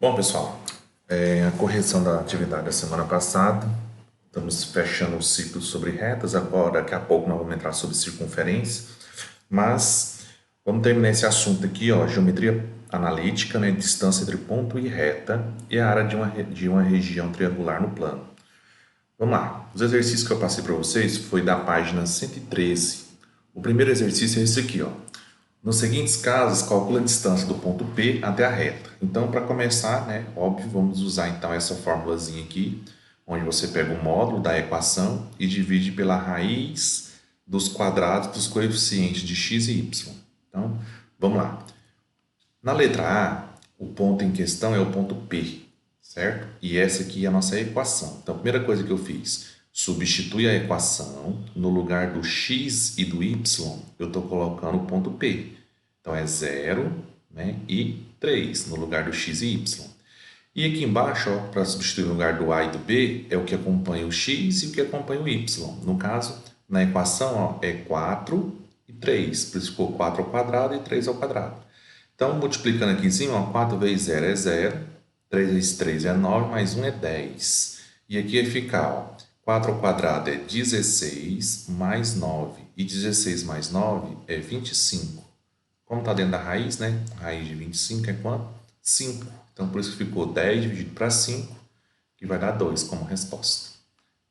Bom, pessoal, a correção da atividade da semana passada, estamos fechando o ciclo sobre retas, agora daqui a pouco nós vamos entrar sobre circunferência, mas vamos terminar esse assunto aqui, ó, geometria analítica, né, distância entre ponto e reta e a área de uma região triangular no plano. Vamos lá, os exercícios que eu passei para vocês foi da página 113. O primeiro exercício é esse aqui, ó. Nos seguintes casos, calcula a distância do ponto P até a reta. Então, para começar, né, óbvio, vamos usar então essa formulazinha aqui, onde você pega o módulo da equação e divide pela raiz dos quadrados dos coeficientes de x e y. Então, vamos lá. Na letra A, o ponto em questão é o ponto P, certo? E essa aqui é a nossa equação. Então, a primeira coisa que eu fiz, substitui a equação, no lugar do x e do y, eu estou colocando o ponto P. Então, é 0, né, e 3, no lugar do x e y. E aqui embaixo, para substituir no lugar do A e do B, é o que acompanha o x e o que acompanha o y. No caso, na equação, ó, é 4 e 3, por isso ficou 4 ao quadrado e 3 ao quadrado. Então, multiplicando aqui em cima, ó, 4 vezes 0 é 0, 3 vezes 3 é 9, mais 1 é 10. E aqui vai ficar, ó, 4 ao quadrado é 16, mais 9. E 16 mais 9 é 25. Como está dentro da raiz, né? A raiz de 25 é quanto? 5. Então, por isso que ficou 10 dividido para 5, que vai dar 2 como resposta.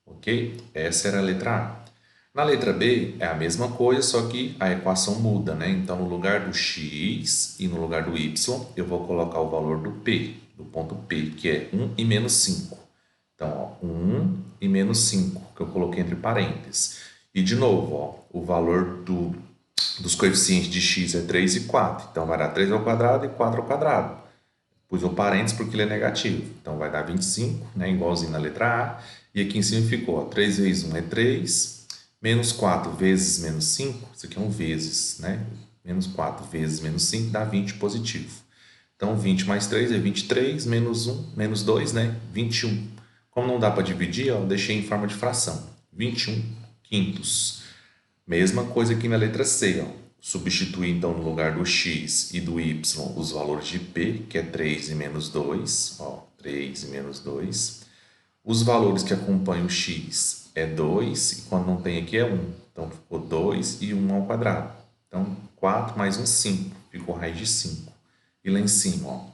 Ok? Essa era a letra A. Na letra B é a mesma coisa, só que a equação muda, né? Então, no lugar do x e no lugar do y, eu vou colocar o valor do P, do ponto P, que é 1 e menos 5. Então, ó, 1 e menos 5, que eu coloquei entre parênteses. E, de novo, ó, o valor dos coeficientes de x é 3 e 4. Então, vai dar 3 ao quadrado e 4 ao quadrado. Pus o parênteses porque ele é negativo. Então, vai dar 25, né? Igualzinho na letra A. E aqui em cima ficou, ó, 3 vezes 1 é 3, menos 4 vezes menos 5, isso aqui é um vezes, né? Menos 4 vezes menos 5 dá 20 positivo. Então, 20 mais 3 é 23, menos 1, menos 2, né? 21. Como não dá para dividir, ó, eu deixei em forma de fração. 21 quintos. Mesma coisa aqui na letra C, ó. Substituir então no lugar do x e do y os valores de P, que é 3 e menos 2, ó, 3 e menos 2. Os valores que acompanham o x é 2, e quando não tem aqui é 1. Então, ficou 2 e 1 ao quadrado. Então, 4 mais 1, 5. Ficou raiz de 5. E lá em cima, ó,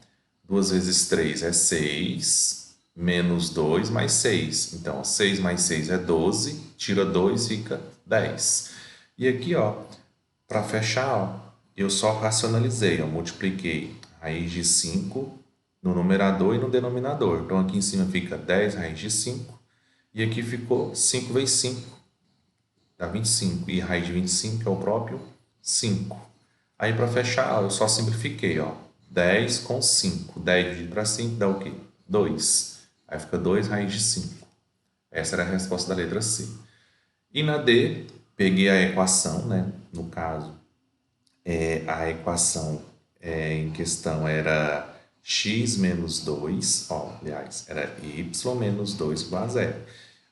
2 vezes 3 é 6, menos 2 mais 6. Então, 6 mais 6 é 12, tira 2, fica 10. E aqui, ó, para fechar, ó, eu só racionalizei, ó, multipliquei raiz de 5 no numerador e no denominador. Então, aqui em cima fica 10 raiz de 5 e aqui ficou 5 vezes 5, dá 25. E raiz de 25 é o próprio 5. Aí, para fechar, ó, eu só simplifiquei, ó, 10 com 5. 10 dividido para 5 dá o quê? 2. Aí fica 2 raiz de 5. Essa era a resposta da letra C. E na D, peguei a equação, né? No caso, a equação em questão era x menos 2, ó, aliás, era y menos 2 igual a zero.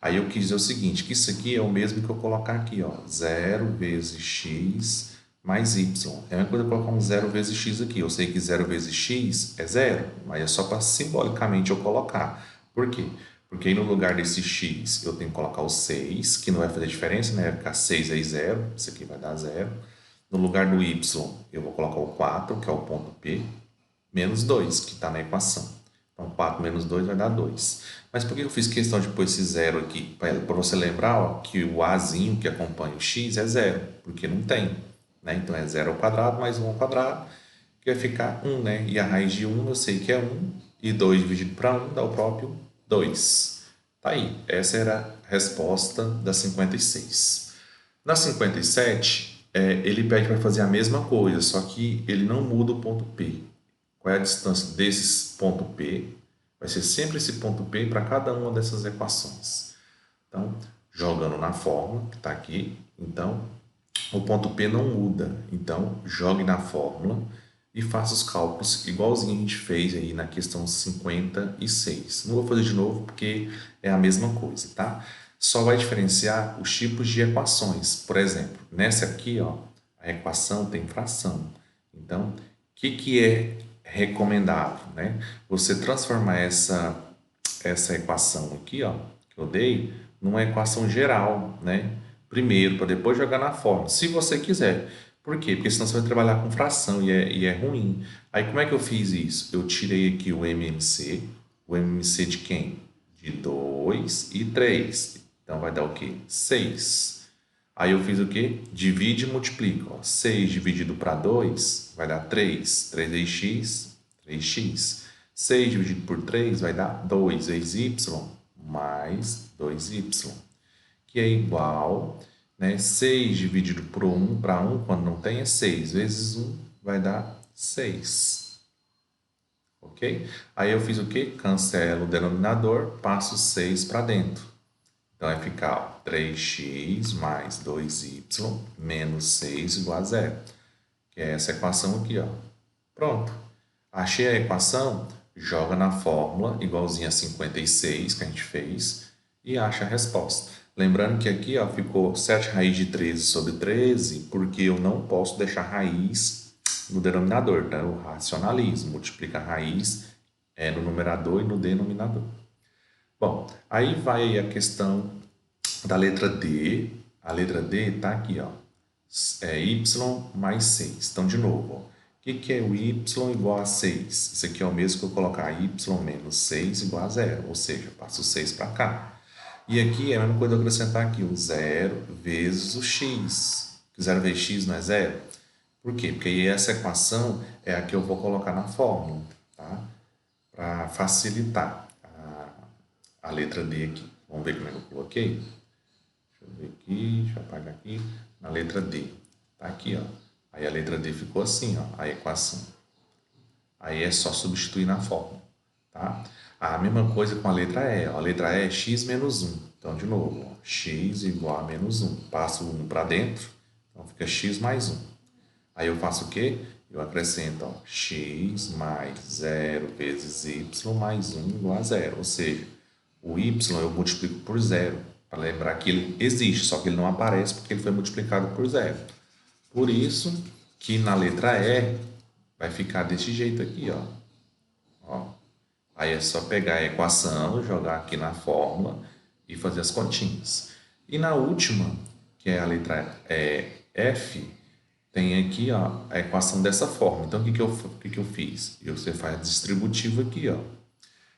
Aí eu quis dizer o seguinte, que isso aqui é o mesmo que eu colocar aqui, ó, 0 vezes x mais y. É a mesma coisa eu colocar um 0 vezes x aqui. Eu sei que 0 vezes x é 0, mas é só para simbolicamente eu colocar. Por quê? Porque aí no lugar desse x eu tenho que colocar o 6, que não vai fazer diferença, né? Vai ficar 6 aí 0, isso aqui vai dar 0. No lugar do y, eu vou colocar o 4, que é o ponto P, menos 2, que está na equação. Então, 4 menos 2 vai dar 2. Mas por que eu fiz questão de pôr esse zero aqui? Para você lembrar, ó, que o azinho que acompanha o x é zero, porque não tem. Né? Então, é 0 ao quadrado mais 1 ao quadrado, que vai ficar 1. Né? E a raiz de 1 eu sei que é 1, e 2 dividido para 1 dá o próprio 2. Tá aí. Essa era a resposta da 56. Na 57, ele pede para fazer a mesma coisa, só que ele não muda o ponto P. Qual é a distância desse ponto P? Vai ser sempre esse ponto P para cada uma dessas equações. Então, jogando na fórmula, que está aqui, então, o ponto P não muda. Então, jogue na fórmula e faça os cálculos igualzinho a gente fez aí na questão 56. Não vou fazer de novo porque é a mesma coisa, tá? Só vai diferenciar os tipos de equações. Por exemplo, nessa aqui, ó, a equação tem fração. Então, o que é recomendável, né? Você transformar essa equação aqui, ó, que eu dei, numa equação geral, né? Primeiro, para depois jogar na fórmula, se você quiser. Por quê? Porque senão você vai trabalhar com fração e é ruim. Aí como é que eu fiz isso? Eu tirei aqui o MMC de quem? De 2 e 3. Então vai dar o quê? 6. Aí eu fiz o quê? Divide e multiplica. Ó. 6 dividido para 2 vai dar 3. 3 vezes x, 3x. 6 dividido por 3 vai dar 2 vezes y mais 2y, que é igual, né? 6 dividido por 1 para 1, quando não tem, é 6 vezes 1 vai dar 6. Ok? Aí eu fiz o quê? Cancelo o denominador, passo 6 para dentro. Então vai ficar ó, 3x mais 2y menos 6 igual a zero. Que é essa equação aqui, ó. Pronto. Achei a equação, joga na fórmula, igualzinha a 56 que a gente fez, e acha a resposta. Lembrando que aqui ó, ficou 7 raiz de 13 sobre 13, porque eu não posso deixar raiz no denominador, tá? O racionalismo multiplica a raiz no numerador e no denominador. Bom, aí vai a questão da letra D. A letra D está aqui, ó. É y mais 6. Então, de novo, ó. O que é o y igual a 6? Isso aqui é o mesmo que eu colocar y menos 6 igual a zero. Ou seja, eu passo o 6 para cá. E aqui é a mesma coisa eu acrescentar aqui o zero vezes o x. Que 0 vezes x não é zero? Por quê? Porque aí essa equação é a que eu vou colocar na fórmula, tá? Para facilitar a letra D aqui. Vamos ver como é que eu coloquei? Deixa eu ver aqui, deixa eu apagar aqui. Na letra D. Tá aqui, ó. Aí a letra D ficou assim, ó, a equação. Aí é só substituir na fórmula, tá? A mesma coisa com a letra E. Ó. A letra E é x menos 1. Então, de novo, ó, x igual a menos 1. Passo o 1 para dentro, então fica x mais 1. Aí eu faço o quê? Eu acrescento ó, x mais 0 vezes y mais 1 igual a zero. Ou seja, o y eu multiplico por zero. Para lembrar que ele existe, só que ele não aparece porque ele foi multiplicado por zero. Por isso que na letra E vai ficar desse jeito aqui, ó. Ó. Aí é só pegar a equação, jogar aqui na fórmula e fazer as continhas. E na última, que é a letra F, tem aqui ó, a equação dessa forma. Então, o que eu fiz? Você faz distributivo aqui, ó.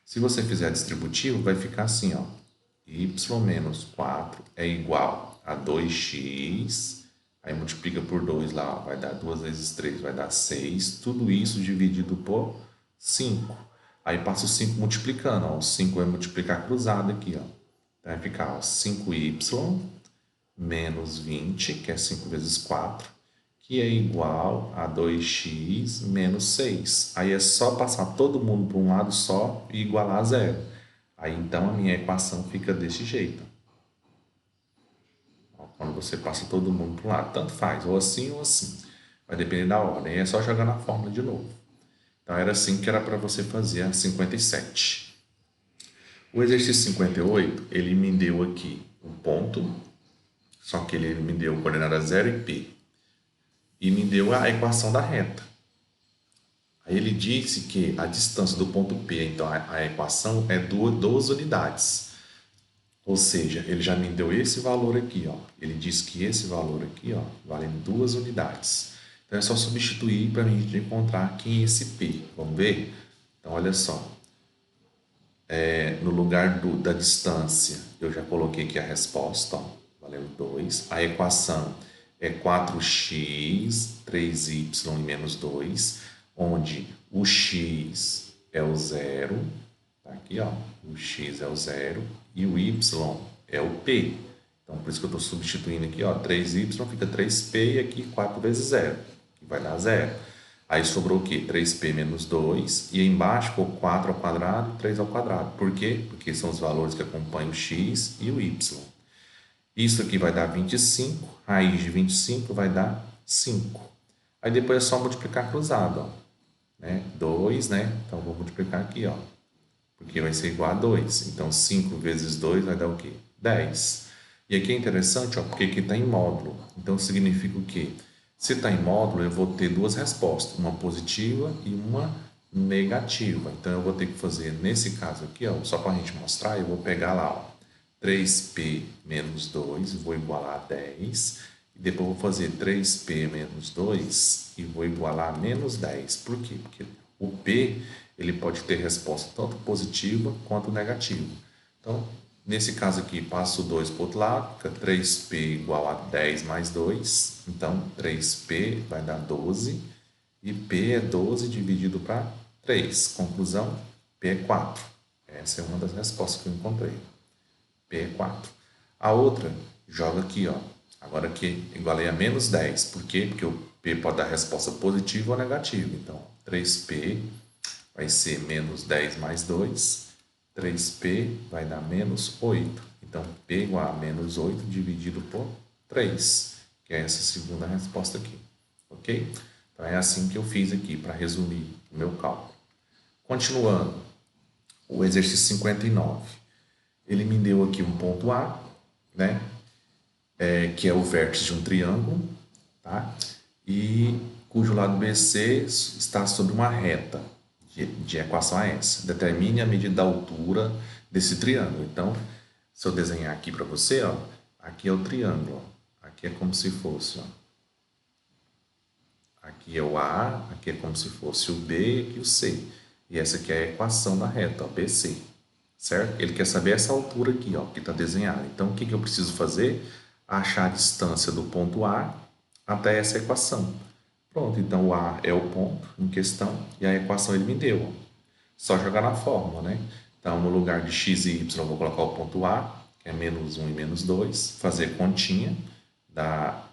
Se você fizer distributivo, vai ficar assim, ó. Y menos 4 é igual a 2x, aí multiplica por 2 lá, ó, vai dar 2 vezes 3, vai dar 6, tudo isso dividido por 5. Aí passa o 5 multiplicando, ó, o 5 vai multiplicar cruzado aqui, ó. Então vai ficar ó, 5y menos 20, que é 5 vezes 4, que é igual a 2x menos 6. Aí é só passar todo mundo para um lado só e igualar a zero. Aí então a minha equação fica desse jeito. Quando você passa todo mundo para um lado, tanto faz, ou assim ou assim. Vai depender da ordem. Aí é só jogar na fórmula de novo. Então era assim que era para você fazer a 57. O exercício 58, ele me deu aqui um ponto, só que ele me deu coordenada 0 e P. E me deu a equação da reta. Aí ele disse que a distância do ponto P, então a equação é 2 unidades. Ou seja, ele já me deu esse valor aqui, ó. Ele disse que esse valor aqui, ó, vale 2 unidades. Então é só substituir para a gente encontrar quem é esse P. Vamos ver? Então olha só. No lugar da distância, eu já coloquei aqui a resposta, ó, valendo 2. A equação é 4x, 3y e menos 2, onde o x é o zero, tá aqui, ó, o x é o zero e o y é o p. Então, por isso que eu estou substituindo aqui, ó, 3y fica 3p e aqui 4 vezes 0, que vai dar 0. Aí sobrou o quê? 3p menos 2, e aí embaixo ficou 4 ao quadrado e 3 ao quadrado. Por quê? Porque são os valores que acompanham o x e o y. Isso aqui vai dar 25, raiz de 25 vai dar 5. Aí depois é só multiplicar cruzado, ó. Né? 2, né? Então vou multiplicar aqui, ó. Porque vai ser igual a 2. Então 5 vezes 2 vai dar o quê? 10. E aqui é interessante, ó, porque aqui está em módulo. Então significa o quê? Se está em módulo, eu vou ter duas respostas, uma positiva e uma negativa. Então, eu vou ter que fazer, nesse caso aqui, ó, só para a gente mostrar, eu vou pegar lá, ó, 3p menos 2, vou igualar a 10. E depois vou fazer 3p menos 2 e vou igualar a menos 10. Por quê? Porque o p ele pode ter resposta tanto positiva quanto negativa. Então, nesse caso aqui, passo o 2 para o outro lado, fica 3p igual a 10 mais 2. Então, 3p vai dar 12. E p é 12 dividido para 3. Conclusão, p é 4. Essa é uma das respostas que eu encontrei. P é 4. A outra, joga aqui, ó. Agora aqui, igualei a menos 10. Por quê? Porque o P pode dar resposta positiva ou negativa. Então, 3P vai ser menos 10 mais 2. 3P vai dar menos 8. Então, P igual a menos 8 dividido por 3, que é essa segunda resposta aqui. Ok? Então, é assim que eu fiz aqui, para resumir o meu cálculo. Continuando, o exercício 59. Ele me deu aqui um ponto A, né? Que é o vértice de um triângulo, tá? E cujo lado BC está sobre uma reta de equação a essa. Determine a medida da altura desse triângulo. Então, se eu desenhar aqui para você, ó, aqui é o triângulo, ó. Aqui é como se fosse, ó. Aqui é o A, aqui é como se fosse o B e aqui o C. E essa aqui é a equação da reta, ó, BC. Certo? Ele quer saber essa altura aqui, ó, que está desenhada. Então, o que eu preciso fazer? Achar a distância do ponto A até essa equação. Pronto, então o A é o ponto em questão e a equação ele me deu. Ó. Só jogar na fórmula, né? Então, no lugar de x e y, eu vou colocar o ponto A, que é menos 1 e menos 2, fazer continha, dá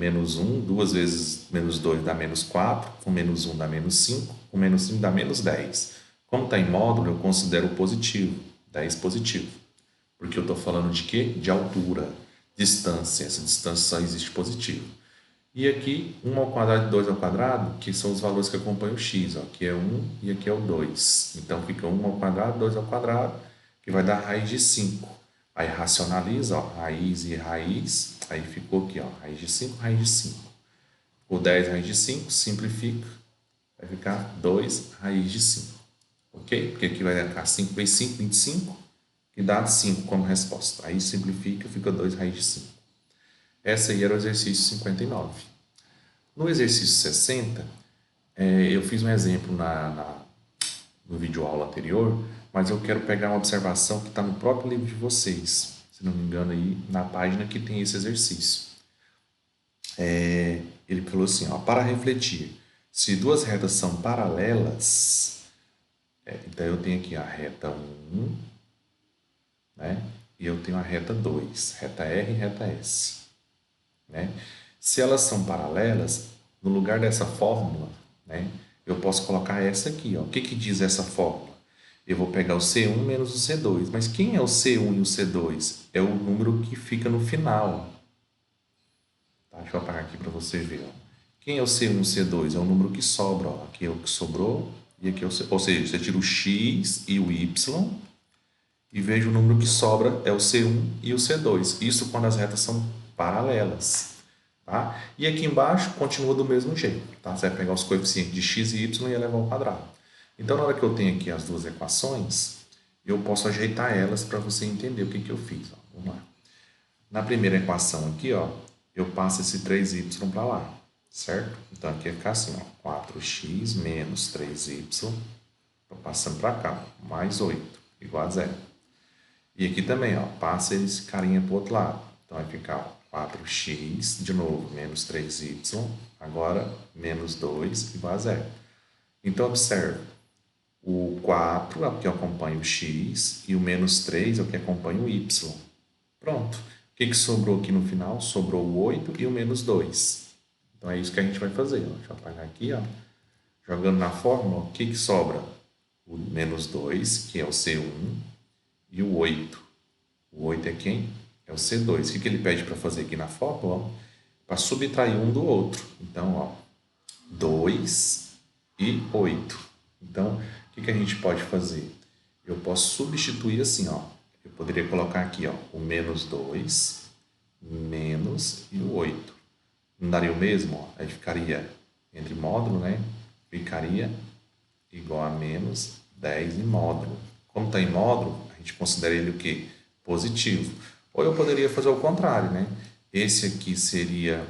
menos 1, 2 vezes menos 2 dá menos 4, com menos 1 dá menos 5, com menos 5 dá menos 10. Como está em módulo, eu considero positivo, 10 positivo. Porque eu estou falando de quê? De altura, distância. Essa distância só existe positivo. E aqui, 1 ao quadrado e 2 ao quadrado, que são os valores que acompanham o x. Ó. Aqui é 1 e aqui é o 2. Então, fica 1 ao quadrado, 2 ao quadrado, que vai dar raiz de 5. Aí, racionaliza, ó, raiz e raiz. Aí, ficou aqui, ó, raiz de 5, raiz de 5. Ficou 10 raiz de 5, simplifica. Vai ficar 2 raiz de 5. Ok? Porque aqui vai ficar 5 vezes 5, 25, que dá 5 como resposta. Aí simplifica, fica 2 raiz de 5. Essa aí era o exercício 59. No exercício 60, eu fiz um exemplo no vídeo aula anterior, mas eu quero pegar uma observação que está no próprio livro de vocês, se não me engano, aí na página que tem esse exercício. Ele falou assim, ó, para refletir, se duas retas são paralelas, então eu tenho aqui a reta 1, né? E eu tenho a reta 2, reta R e reta S. Né? Se elas são paralelas, no lugar dessa fórmula, né, eu posso colocar essa aqui. Ó. O que diz essa fórmula? Eu vou pegar o C1 menos o C2. Mas quem é o C1 e o C2? É o número que fica no final. Tá? Deixa eu apagar aqui para você ver. Ó. Quem é o C1 e o C2? É o número que sobra. Ó. Aqui é o que sobrou e aqui é o C. Ou seja, você tira o X e o Y e veja o número que sobra é o C1 e o C2. Isso quando as retas são paralelas. Tá? E aqui embaixo continua do mesmo jeito. Tá? Você vai pegar os coeficientes de x e y e elevar ao quadrado. Então, na hora que eu tenho aqui as duas equações, eu posso ajeitar elas para você entender o que eu fiz. Ó. Vamos lá. Na primeira equação aqui, ó, eu passo esse 3y para lá. Certo? Então, aqui vai ficar assim, ó, 4x menos 3y, estou passando para cá, mais 8, igual a zero. E aqui também, ó, passa esse carinha para o outro lado. Então, vai ficar 4x, de novo, menos 3y, agora menos 2, igual a zero. Então, observe, o 4 é o que acompanha o x e o menos 3 é o que acompanha o y. Pronto. O que sobrou aqui no final? Sobrou o 8 e o menos 2. Então, é isso que a gente vai fazer. Ó. Deixa eu apagar aqui, ó. Jogando na fórmula, o que sobra? O menos 2, que é o C1, e o 8. O 8 é quem? É o C2. O que ele pede para fazer aqui na fórmula? Para subtrair um do outro. Então, ó, 2 e 8. Então, o que a gente pode fazer? Eu posso substituir assim, ó. Eu poderia colocar aqui, ó, o menos 2, menos e o 8. Não daria o mesmo? Ó? Aí ficaria entre módulo, né? Ficaria igual a menos 10 em módulo. Como está em módulo, a gente considera ele o quê? Positivo. Ou eu poderia fazer o contrário, né? Esse aqui seria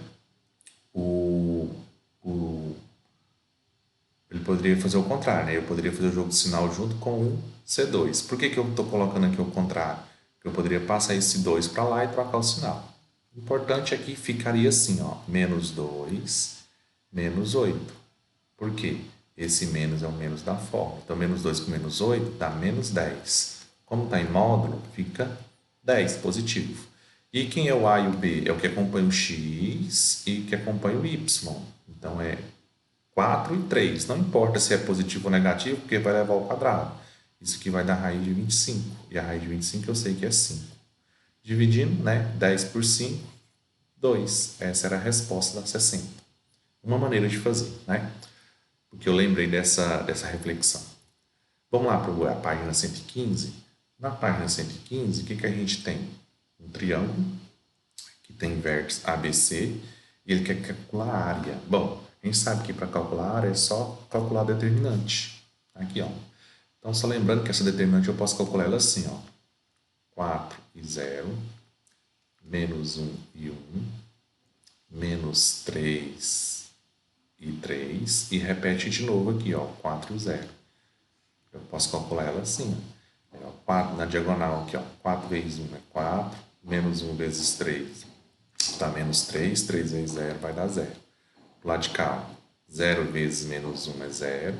ele poderia fazer o contrário, né? Eu poderia fazer o jogo de sinal junto com o C2. Por que eu estou colocando aqui o contrário? Porque eu poderia passar esse 2 para lá e trocar o sinal. O importante é que ficaria assim, ó, menos 2, menos 8. Por quê? Esse menos é o menos da forma. Então, menos 2 com menos 8 dá menos 10. Como está em módulo, fica 10 positivo. E quem é o A e o B? É o que acompanha o X e que acompanha o Y. Então, é 4 e 3. Não importa se é positivo ou negativo, porque vai levar ao quadrado. Isso aqui vai dar raiz de 25. E a raiz de 25 eu sei que é 5. Dividindo, né? 10 por 5, 2. Essa era a resposta da 60. Uma maneira de fazer, né? Porque eu lembrei dessa reflexão. Vamos lá para a página 115. Na página 115, o que a gente tem? Um triângulo que tem vértice ABC e ele quer calcular a área. Bom, a gente sabe que para calcular a área é só calcular a determinante. Aqui, ó. Então, só lembrando que essa determinante eu posso calcular ela assim, ó. 4 e 0, menos 1 e 1, menos 3 e 3, e repete de novo aqui, ó, 4 e 0. Eu posso calcular ela assim, ó. 4 na diagonal aqui, ó. 4 vezes 1 é 4, menos 1 vezes 3 dá menos 3, 3 vezes 0 vai dar 0. Do lado de cá, 0 vezes menos 1 é 0,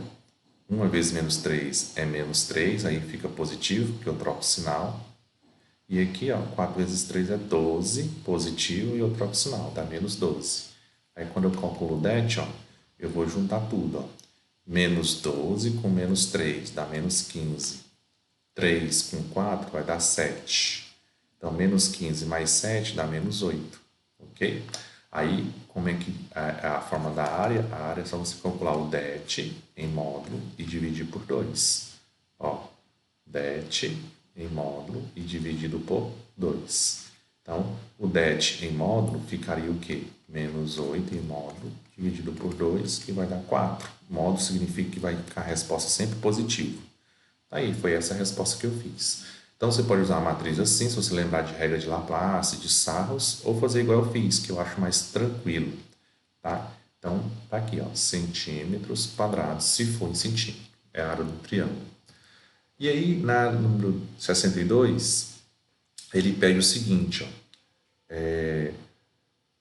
1 vezes menos 3 é menos 3, aí fica positivo, porque eu troco o sinal. E aqui, ó, 4 vezes 3 é 12, positivo, e eu troco o sinal, dá menos 12. Aí quando eu calculo o det, ó, eu vou juntar tudo, ó. Menos 12 com menos 3 dá menos 15. 3 com 4 vai dar 7. Então, menos 15 mais 7 dá menos 8. Ok? Aí, como é que a forma da área? A área é só você calcular o det em módulo e dividir por 2. Ó, det em módulo e dividido por 2. Então, o det em módulo ficaria o quê? Menos 8 em módulo dividido por 2, que vai dar 4. Módulo significa que vai ficar a resposta sempre positiva. Aí, foi essa a resposta que eu fiz. Então, você pode usar a matriz assim, se você lembrar de regra de Laplace, de Sarros, ou fazer igual eu fiz, que eu acho mais tranquilo, tá? Então, tá aqui, ó, centímetros quadrados, se for em centímetro, é a área do triângulo. E aí, na número 62, ele pede o seguinte, ó,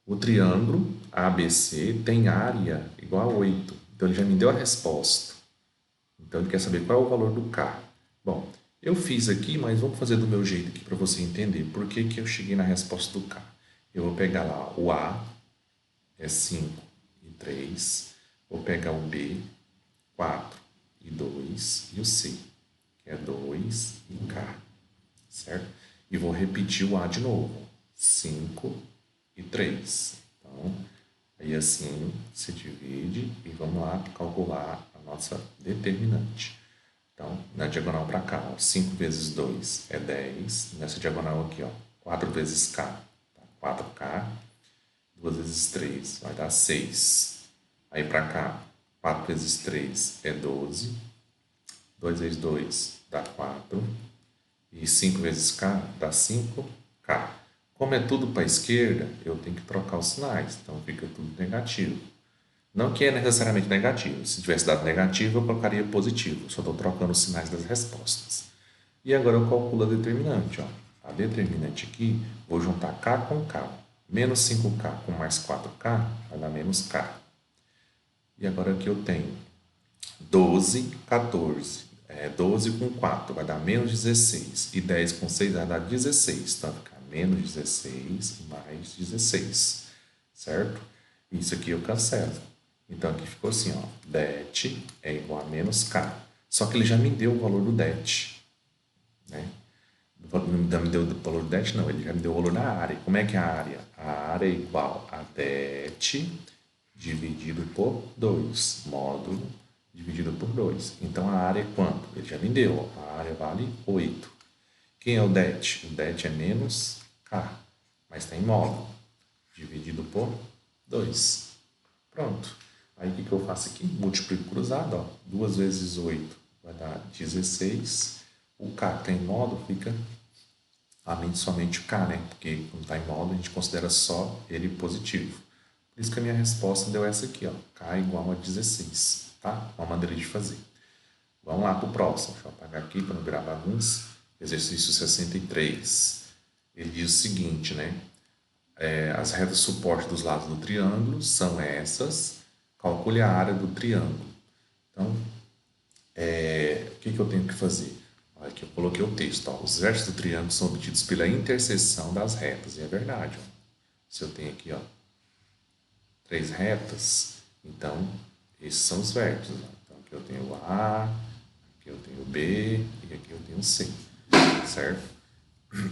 o triângulo ABC tem área igual a 8. Então, ele já me deu a resposta. Então, ele quer saber qual é o valor do K. Bom, eu fiz aqui, mas vamos fazer do meu jeito aqui para você entender por que eu cheguei na resposta do K. Eu vou pegar lá o A, é 5 e 3. Vou pegar o B, 4 e 2. E o C, que é 2 e K. Certo? E vou repetir o A de novo. 5 e 3. Então, aí assim se divide e vamos lá calcular a nossa determinante. Então, na diagonal para cá, ó, 5 vezes 2 é 10. Nessa diagonal aqui, ó, 4 vezes K, tá? 4K. 2 vezes 3 vai dar 6. Aí para cá, 4 vezes 3 é 12. 2 vezes 2 dá 4. E 5 vezes K dá 5K. Como é tudo para a esquerda, eu tenho que trocar os sinais. Então, fica tudo negativo. Não que é necessariamente negativo. Se tivesse dado negativo, eu colocaria positivo. Só estou trocando os sinais das respostas. E agora eu calculo a determinante. Ó. A determinante aqui, vou juntar K com K. Menos 5K com mais 4K vai dar menos K. E agora aqui eu tenho 12, 14. 12 com 4 vai dar menos 16. E 10 com 6 vai dar 16. Então vai ficar menos 16 mais 16. Certo? Isso aqui eu cancelo. Então aqui ficou assim, ó. Det é igual a menos K. Só que ele já me deu o valor do det. Né? Não me deu o valor do det, não. Ele já me deu o valor da área. Como é que é a área? A área é igual a det dividido por 2. Módulo dividido por 2. Então, a área é quanto? Ele já me deu. A área vale 8. Quem é o det? O det é menos K. Mas tem módulo. Dividido por 2. Pronto. Aí o que eu faço aqui? Multiplico cruzado, ó. 2 vezes 8 vai dar 16. O K que tem módulo fica somente o K, né? Porque quando está em módulo a gente considera só ele positivo. Por isso que a minha resposta deu essa aqui, ó. K igual a 16, tá? Uma maneira de fazer. Vamos lá para o próximo. Deixa eu apagar aqui para não virar bagunça. Exercício 63. Ele diz o seguinte, né? As retas suporte dos lados do triângulo são essas. Calcule a área do triângulo. Então, o que eu tenho que fazer? Aqui eu coloquei o texto. Ó. Os vértices do triângulo são obtidos pela interseção das retas. E é verdade. Ó. Se eu tenho aqui 3 retas, então esses são os vértices. Ó. Então aqui eu tenho o A, aqui eu tenho o B e aqui eu tenho o C. Certo?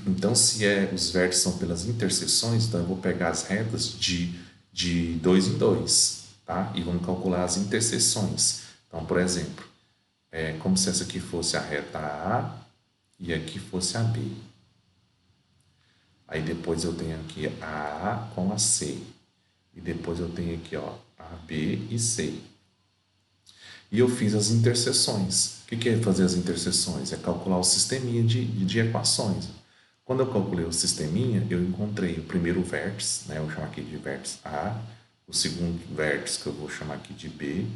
Então, se os vértices são pelas interseções, então eu vou pegar as retas de 2 em 2, tá? E vamos calcular as interseções. Então, por exemplo, é como se essa aqui fosse a reta A e aqui fosse a B. Aí depois eu tenho aqui a A com a C. E depois eu tenho aqui, ó, A, B e C. E eu fiz as interseções. O que é fazer as interseções? É calcular o sisteminha de equações. Quando eu calculei o sisteminha, eu encontrei o primeiro vértice, né? Eu vou chamar aqui de vértice A, o segundo vértice que eu vou chamar aqui de B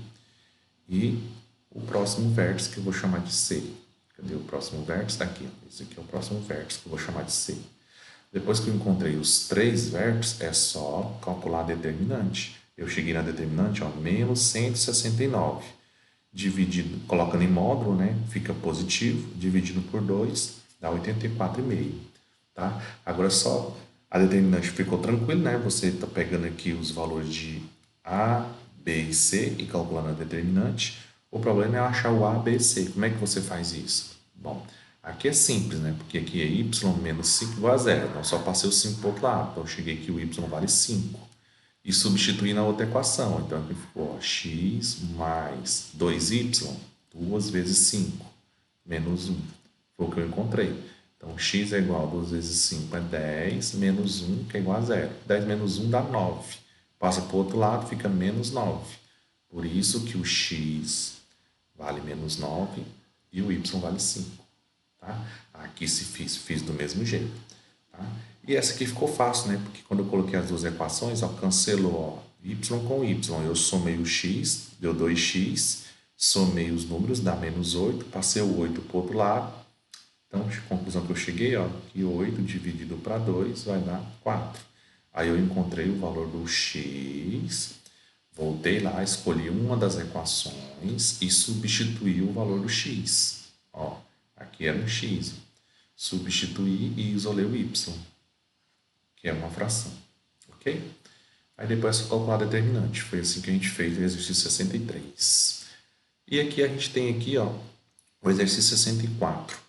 e o próximo vértice que eu vou chamar de C. Cadê o próximo vértice? Está aqui. Esse aqui é o próximo vértice que eu vou chamar de C. Depois que eu encontrei os 3 vértices, é só calcular a determinante. Eu cheguei na determinante, ó, menos 169. Dividido, colocando em módulo, né? Fica positivo, dividido por 2, dá 84,5. Tá? Agora só a determinante ficou tranquilo, né? Você está pegando aqui os valores de A, B e C e calculando a determinante. O problema é achar o A, B e C. Como é que você faz isso? Bom, aqui é simples, né? Porque aqui é y menos 5 igual a 0. Então, só passei o 5 para o outro lado. Então, eu cheguei aqui, o y vale 5. E substituir na outra equação. Então, aqui ficou x mais 2y, 2 vezes 5, menos 1. Foi o que eu encontrei. Então, x é igual a 2 vezes 5 é 10, menos 1, que é igual a 0. 10 menos 1 dá 9. Passa para o outro lado, fica menos 9. Por isso que o x vale menos 9 e o y vale 5. Tá? Aqui se fiz do mesmo jeito. Tá? E essa aqui ficou fácil, né? Porque quando eu coloquei as duas equações, ó, cancelou y com y. Eu somei o x, deu 2x, somei os números, dá menos 8, passei o 8 para o outro lado. Então, a conclusão que eu cheguei, ó, que 8 dividido para 2 vai dar 4. Aí eu encontrei o valor do x, voltei lá, escolhi uma das equações e substituí o valor do x. Ó, aqui era um x. Substituí e isolei o y, que é uma fração. Ok? Aí depois é só calcular a determinante. Foi assim que a gente fez o exercício 63. E aqui a gente tem aqui, ó, o exercício 64.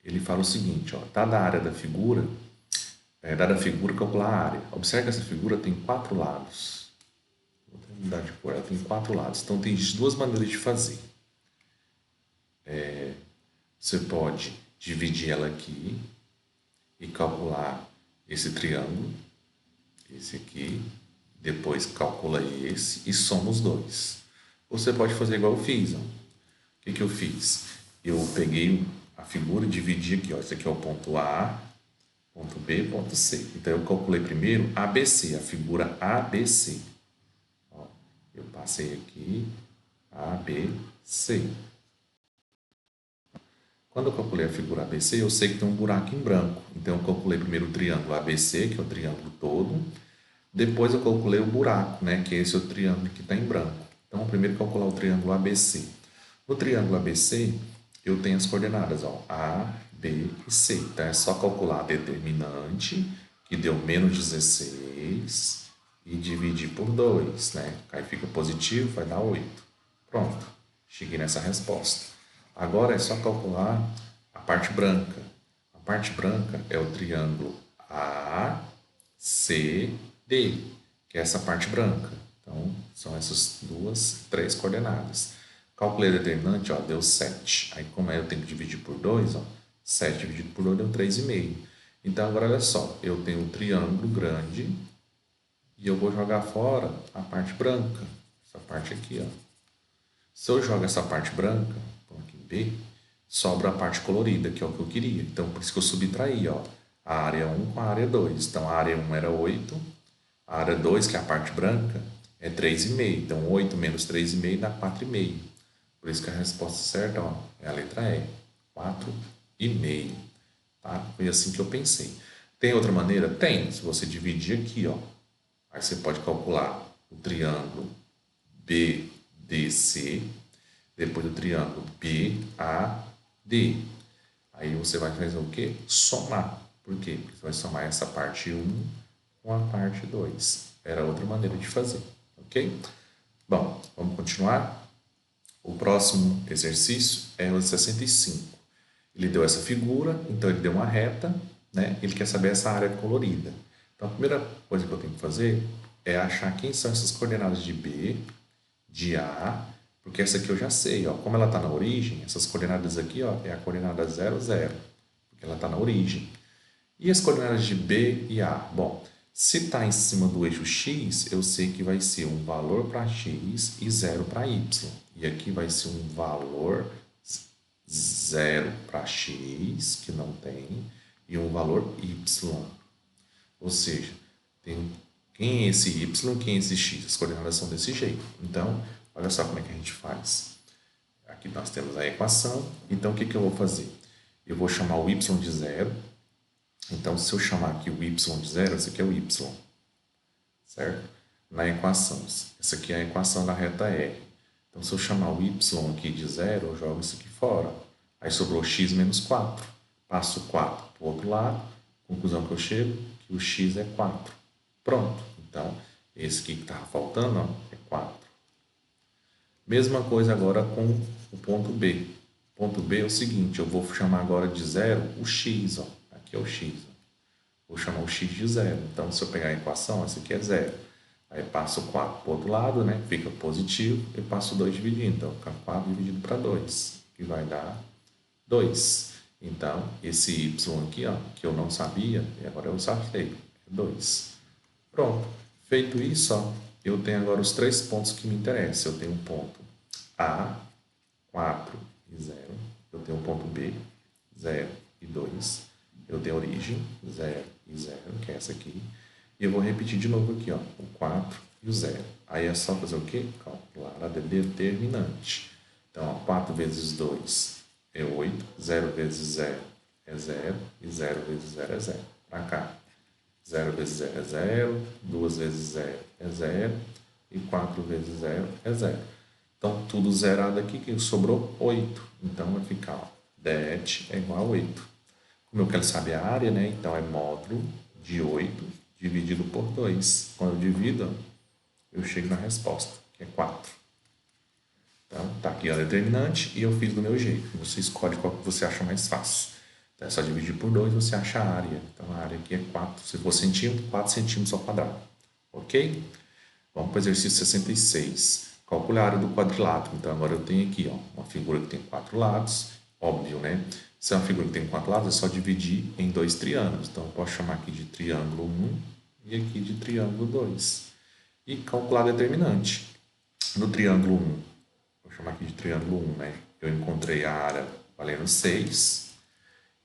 Ele fala o seguinte, ó, dada a área da figura, dada a figura, calcular a área. Observe que essa figura tem 4 lados. Vou mudar de cor, ela tem 4 lados. Então, tem 2 maneiras de fazer. Você pode dividir ela aqui e calcular esse triângulo, esse aqui, depois calcula esse e soma os dois. Você pode fazer igual eu fiz. Ó. O que eu fiz? Eu peguei a figura e dividi aqui. Ó. Esse aqui é o ponto A, ponto B, ponto C. Então, eu calculei primeiro ABC, a figura ABC. Ó, eu passei aqui ABC. Quando eu calculei a figura ABC, eu sei que tem um buraco em branco. Então, eu calculei primeiro o triângulo ABC, que é o triângulo todo. Depois, eu calculei o buraco, né, que é esse o triângulo que está em branco. Então, primeiro calcular o triângulo ABC. No triângulo ABC, eu tenho as coordenadas, ó, A, B e C. Então, é só calcular a determinante, que deu menos 16, e dividir por 2, né? Aí fica positivo, vai dar 8. Pronto, cheguei nessa resposta. Agora é só calcular a parte branca. A parte branca é o triângulo ACD, que é essa parte branca. Então, são essas 3 coordenadas. Calculei a determinante, ó, deu 7. Aí, como eu tenho que dividir por 2, ó, 7 dividido por 2 deu 3,5. Então, agora olha só, eu tenho um triângulo grande e eu vou jogar fora a parte branca, essa parte aqui, ó. Se eu jogo essa parte branca, põe aqui B, sobra a parte colorida, que é o que eu queria. Então, por isso que eu subtraí, ó, a área 1 com a área 2. Então, a área 1 era 8, a área 2, que é a parte branca, é 3,5. Então, 8 menos 3,5 dá 4,5. Por isso que a resposta certa, ó, é a letra E, 4,5. Tá? Foi assim que eu pensei. Tem outra maneira? Tem. Se você dividir aqui, ó, aí você pode calcular o triângulo BDC, depois do triângulo BAD. Aí você vai fazer o quê? Somar. Por quê? Porque você vai somar essa parte 1 com a parte 2. Era outra maneira de fazer, ok? Bom, vamos continuar? O próximo exercício é o 65. Ele deu essa figura, então ele deu uma reta, né? Ele quer saber essa área colorida. Então a primeira coisa que eu tenho que fazer é achar quem são essas coordenadas de B, de A, porque essa aqui eu já sei, ó. Como ela está na origem, essas coordenadas aqui, ó, é a coordenada 0, 0, porque ela está na origem. E as coordenadas de B e A? Bom, se está em cima do eixo X, eu sei que vai ser um valor para X e 0 para Y. E aqui vai ser um valor 0 para X, que não tem, e um valor Y. Ou seja, tem quem é esse Y, quem é esse X. As coordenadas são desse jeito. Então, olha só como é que a gente faz. Aqui nós temos a equação. Então, o que eu vou fazer? Eu vou chamar o Y de 0. Então, se eu chamar aqui o Y de 0, esse aqui é o Y. Certo? Na equação. Essa aqui é a equação da reta R. Então, se eu chamar o Y aqui de 0, eu jogo isso aqui fora. Aí sobrou x menos 4. Passo 4 para o outro lado. Conclusão que eu chego, que o x é 4. Pronto. Então, esse aqui que estava faltando, ó, é 4. Mesma coisa agora com o ponto B. O ponto B é o seguinte, eu vou chamar agora de 0 o x. Ó. Aqui é o x. Ó. Vou chamar o x de 0. Então, se eu pegar a equação, essa aqui é 0. Aí passo 4 para o outro lado, né? Fica positivo. E passo 2 dividindo. Então, fica 4 dividido para 2. Que vai dar 2. Então, esse y aqui, ó, que eu não sabia, e agora eu sabei, é 2. Pronto. Feito isso, ó, eu tenho agora os 3 pontos que me interessam. Eu tenho um ponto A, 4 e 0. Eu tenho um ponto B, 0 e 2. Eu tenho a origem, 0 e 0, que é essa aqui. E eu vou repetir de novo aqui, ó, o 4 e o 0. Aí é só fazer o quê? Calcular a determinante. Então, ó, 4 vezes 2 é 8, 0 vezes 0 é 0, e 0 vezes 0 é 0. Para cá, 0 vezes 0 é 0, 2 vezes 0 é 0, e 4 vezes 0 é 0. Então, tudo zerado aqui, que sobrou 8. Então, vai ficar, ó, det é igual a 8. Como eu quero saber a área, né? Então, é módulo de 8 dividido por 2. Quando eu divido, eu chego na resposta, que é 4. Então, tá aqui a determinante e eu fiz do meu jeito. Você escolhe qual que você acha mais fácil. Então, é só dividir por 2, você acha a área. Então, a área aqui é 4. Se for centímetro, 4 centímetros ao quadrado. Ok? Vamos para o exercício 66. Calcule a área do quadrilátero. Então, agora eu tenho aqui, ó, uma figura que tem 4 lados. Óbvio, né? Se é uma figura que tem 4 lados, é só dividir em 2 triângulos. Então, eu posso chamar aqui de triângulo 1 e aqui de triângulo 2. E calcular a determinante. No triângulo 1, vou chamar aqui de triângulo 1, né? Eu encontrei a área valendo 6.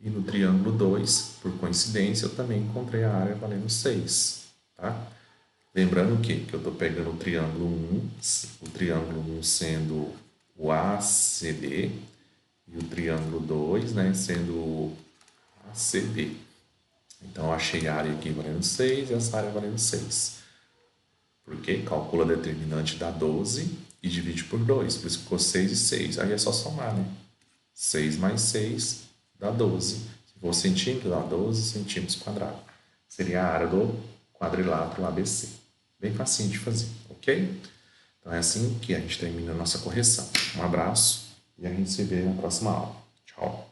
E no triângulo 2, por coincidência, eu também encontrei a área valendo 6. Tá? Lembrando que eu estou pegando o triângulo 1 sendo o ACD, e o triângulo 2, né, sendo o ACB. Então, eu achei a área aqui valendo 6 e essa área valendo 6. Porque calcula a determinante dá 12 e divide por 2. Por isso ficou 6 e 6. Aí é só somar, né? 6 mais 6 dá 12. Se for centímetro, dá 12 centímetros quadrados. Seria a área do quadrilátero ABC. Bem facinho de fazer, ok? Então é assim que a gente termina a nossa correção. Um abraço e a gente se vê na próxima aula. Tchau!